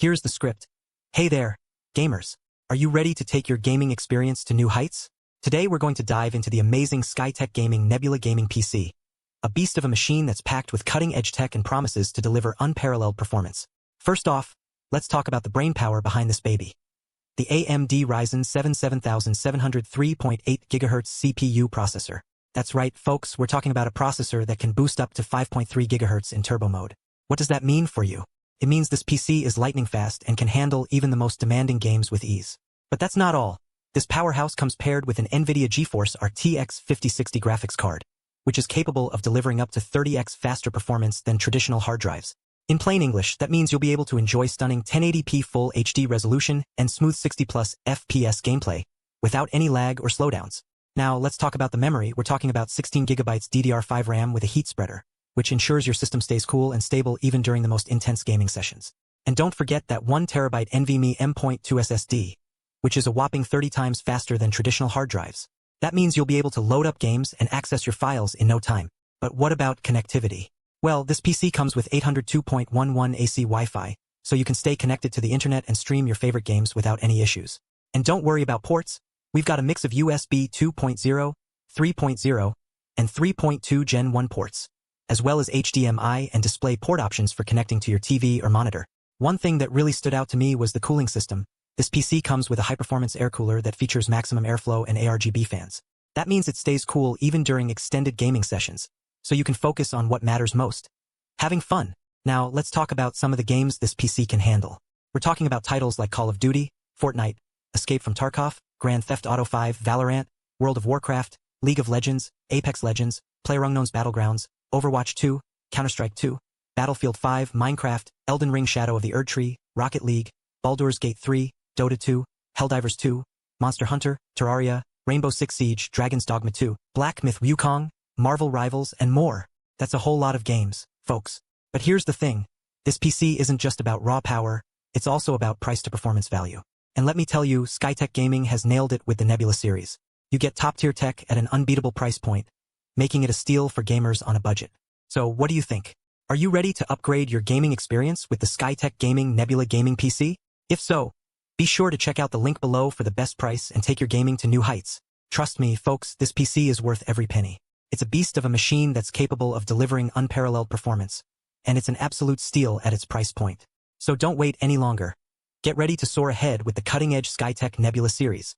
Here's the script. Hey there, gamers. Are you ready to take your gaming experience to new heights? Today we're going to dive into the amazing Skytech Gaming Nebula gaming PC, a beast of a machine that's packed with cutting-edge tech and promises to deliver unparalleled performance. First off, let's talk about the brainpower behind this baby. The AMD Ryzen 7 7703.8 GHz CPU processor. That's right, folks, we're talking about a processor that can boost up to 5.3 GHz in turbo mode. What does that mean for you? It means this PC is lightning fast and can handle even the most demanding games with ease. But that's not all. This powerhouse comes paired with an NVIDIA GeForce RTX 5060 graphics card, which is capable of delivering up to 30x faster performance than traditional hard drives. In plain English, that means you'll be able to enjoy stunning 1080p full HD resolution and smooth 60+ FPS gameplay without any lag or slowdowns. Now, let's talk about the memory. We're talking about 16 GB DDR5 RAM with a heat spreader, which ensures your system stays cool and stable even during the most intense gaming sessions. And don't forget that 1 TB NVMe M.2 SSD, which is a whopping 30 times faster than traditional hard drives. That means you'll be able to load up games and access your files in no time. But what about connectivity? Well, this PC comes with 802.11 AC Wi-Fi, so you can stay connected to the internet and stream your favorite games without any issues. And don't worry about ports. We've got a mix of USB 2.0, 3.0, and 3.2 Gen 1 ports, as well as HDMI and display port options for connecting to your TV or monitor. One thing that really stood out to me was the cooling system. This PC comes with a high-performance air cooler that features maximum airflow and ARGB fans. That means it stays cool even during extended gaming sessions, so you can focus on what matters most: having fun. Now, let's talk about some of the games this PC can handle. We're talking about titles like Call of Duty, Fortnite, Escape from Tarkov, Grand Theft Auto 5, Valorant, World of Warcraft, League of Legends, Apex Legends, PlayerUnknown's Battlegrounds, Overwatch 2, Counter-Strike 2, Battlefield 5, Minecraft, Elden Ring Shadow of the Erdtree, Rocket League, Baldur's Gate 3, Dota 2, Helldivers 2, Monster Hunter, Terraria, Rainbow Six Siege, Dragon's Dogma 2, Black Myth Wukong, Marvel Rivals, and more. That's a whole lot of games, folks. But here's the thing. This PC isn't just about raw power, it's also about price to performance value. And let me tell you, Skytech Gaming has nailed it with the Nebula series. You get top-tier tech at an unbeatable price point, making it a steal for gamers on a budget. So what do you think? Are you ready to upgrade your gaming experience with the Skytech Gaming Nebula gaming PC? If so, be sure to check out the link below for the best price and take your gaming to new heights. Trust me, folks, this PC is worth every penny. It's a beast of a machine that's capable of delivering unparalleled performance, and it's an absolute steal at its price point. So don't wait any longer. Get ready to soar ahead with the cutting-edge Skytech Nebula series.